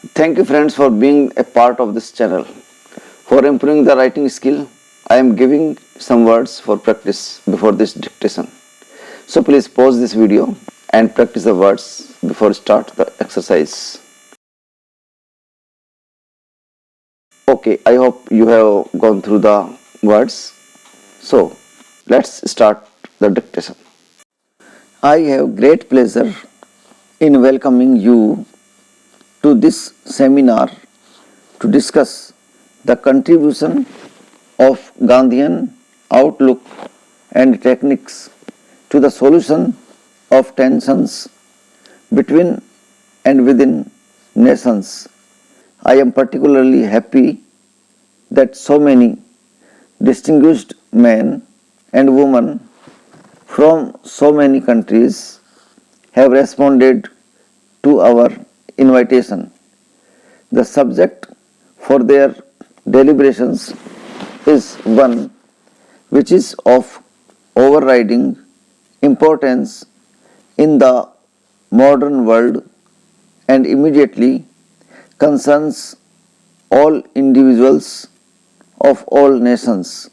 Thank you friends for being a part of this channel. For improving the writing skill, I am giving some words for practice before this dictation. So please pause this video and practice the words before start the exercise. Okay, I hope you have gone through the words. So let's start the dictation. I have great pleasure in welcoming you to this seminar to discuss the contribution of Gandhian outlook and techniques to the solution of tensions between and within nations. I am particularly happy that so many distinguished men and women from so many countries have responded to our invitation. The subject for their deliberations is one which is of overriding importance in the modern world and immediately concerns all individuals of all nations.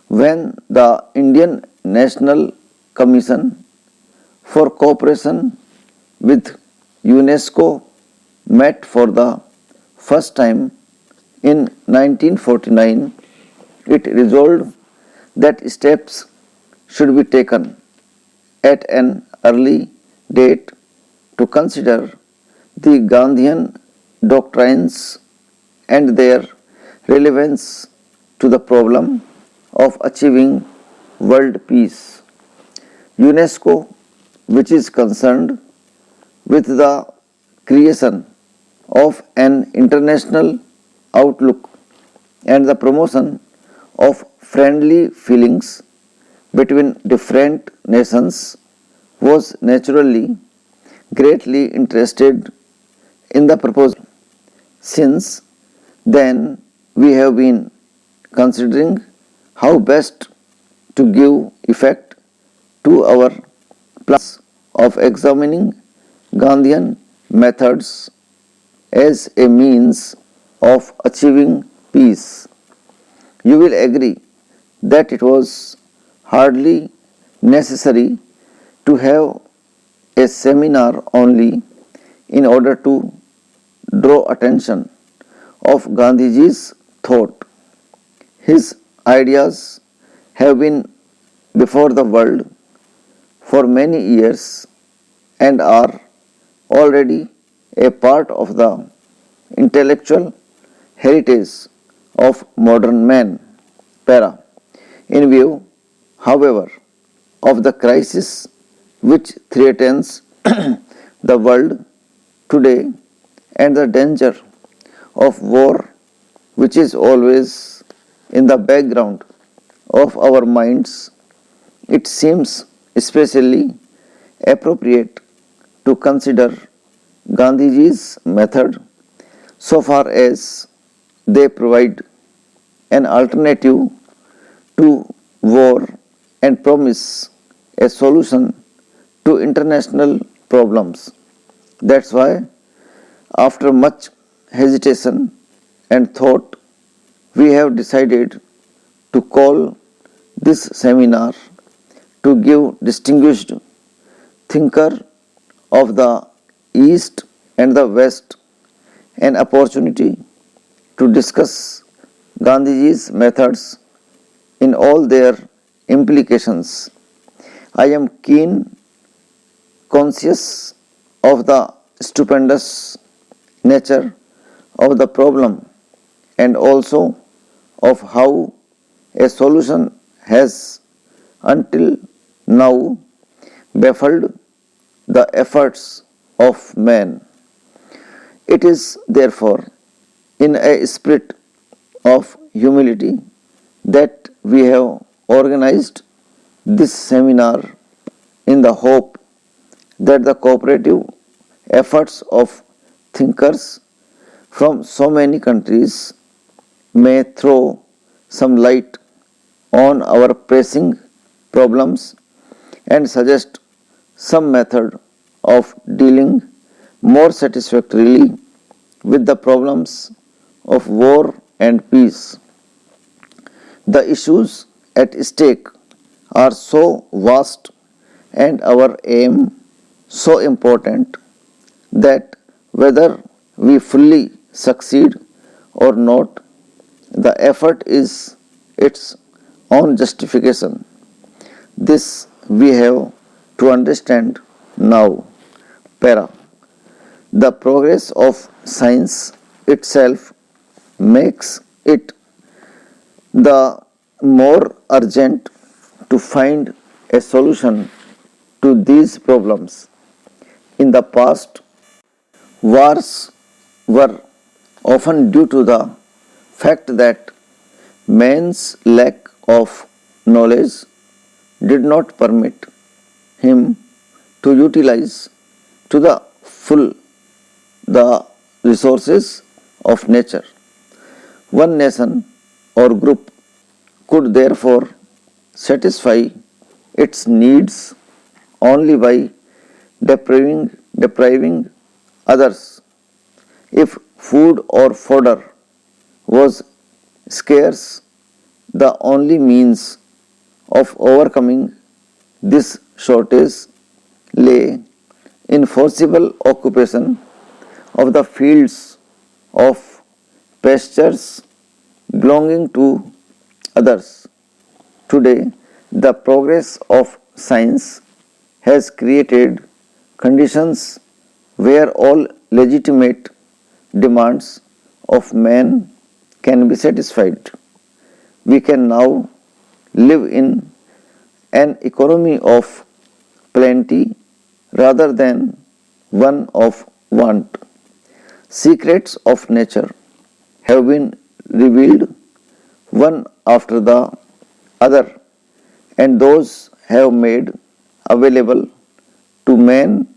When the Indian National Commission for Cooperation with UNESCO met for the first time in 1949, it resolved that steps should be taken at an early date to consider the Gandhian doctrines and their relevance to the problem of achieving world peace. UNESCO, which is concerned with the creation of an international outlook and the promotion of friendly feelings between different nations, was naturally greatly interested in the proposal. Since then, we have been considering how best to give effect to our plans of examining Gandhian methods as a means of achieving peace. You will agree that it was hardly necessary to have a seminar only in order to draw attention of Gandhiji's thought. His ideas have been before the world for many years and are already a part of the intellectual heritage of modern man. Para. In view, however, of the crisis which threatens the world today and the danger of war which is always in the background of our minds, it seems especially appropriate to consider Gandhiji's method so far as they provide an alternative to war and promise a solution to international problems. That's why, after much hesitation and thought, we have decided to call this seminar to give distinguished thinker of the East and the West an opportunity to discuss Gandhiji's methods in all their implications. I am conscious of the stupendous nature of the problem and also of how a solution has until now baffled the efforts of man. It is therefore in a spirit of humility that we have organized this seminar in the hope that the cooperative efforts of thinkers from so many countries may throw some light on our pressing problems and suggest some method of dealing more satisfactorily with the problems of war and peace. The issues at stake are so vast and our aim so important that whether we fully succeed or not, the effort is its own justification. This we have to understand now. Para. The progress of science itself makes it the more urgent to find a solution to these problems. In the past, wars were often due to the fact that man's lack of knowledge did not permit him to utilize to the full the resources of nature. One nation or group could therefore satisfy its needs only by depriving others. If food or fodder was scarce, the only means of overcoming this shortage lay in forcible occupation of the fields of pastures belonging to others. Today, the progress of science has created conditions where all legitimate demands of man can be satisfied. We can now live in an economy of plenty rather than one of want. Secrets of nature have been revealed one after the other, and those have made available to man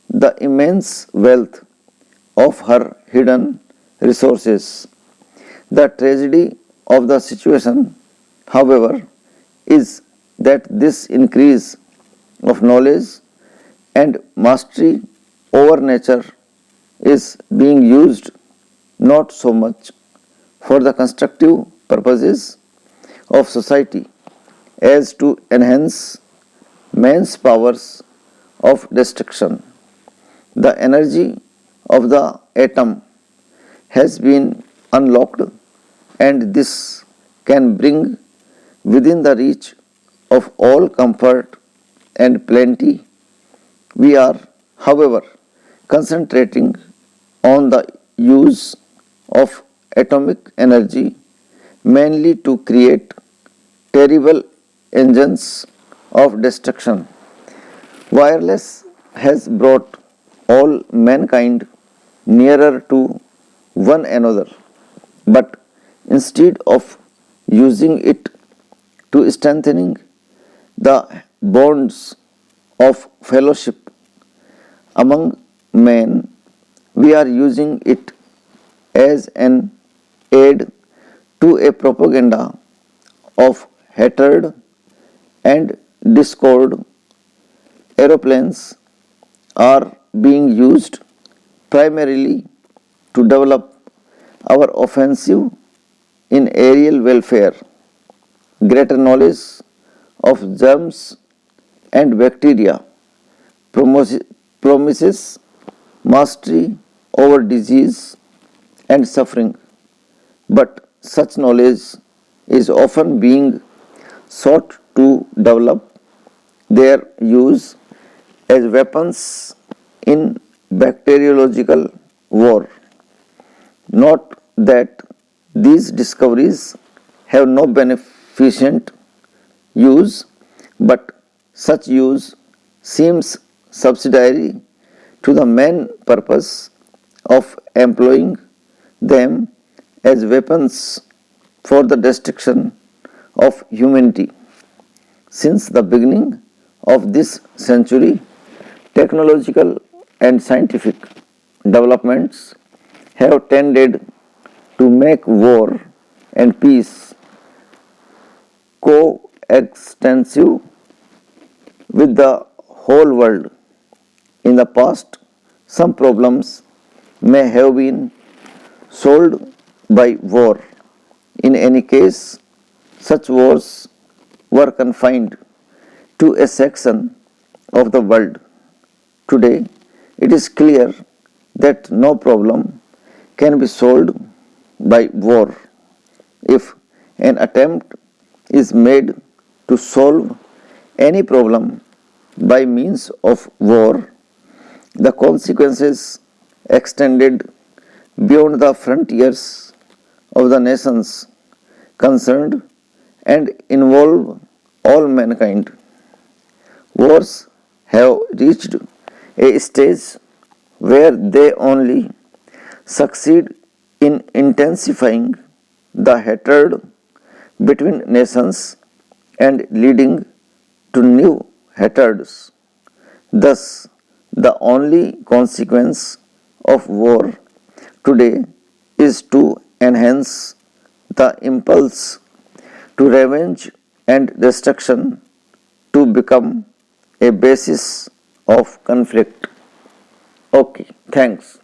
the immense wealth of her hidden resources. The tragedy of the situation, however, is that this increase of knowledge and mastery over nature is being used not so much for the constructive purposes of society as to enhance man's powers of destruction. The energy of the atom has been unlocked, and this can bring within the reach of all comfort and plenty. We are, however, concentrating on the use of atomic energy mainly to create terrible engines of destruction. Wireless has brought all mankind nearer to one another, but instead of using it to strengthening the bonds of fellowship among men, we are using it as an aid to a propaganda of hatred and discord. Aeroplanes are being used primarily to develop our offensive in aerial welfare. Greater knowledge of germs and bacteria promises mastery over disease and suffering, but such knowledge is often being sought to develop their use as weapons in bacteriological war. Note that these discoveries have no beneficent use, but such use seems subsidiary to the main purpose of employing them as weapons for the destruction of humanity. Since the beginning of this century, technological and scientific developments have tended to make war and peace coextensive with the whole world. In the past, some problems may have been solved by war. In any case, such wars were confined to a section of the world. Today, it is clear that no problem can be solved by war. If an attempt is made to solve any problem by means of war, the consequences extended beyond the frontiers of the nations concerned and involve all mankind. Wars have reached a stage where they only succeed in intensifying the hatred between nations and leading to new hatreds. Thus, the only consequence of war today is to enhance the impulse to revenge and destruction to become a basis of conflict. Okay, thanks.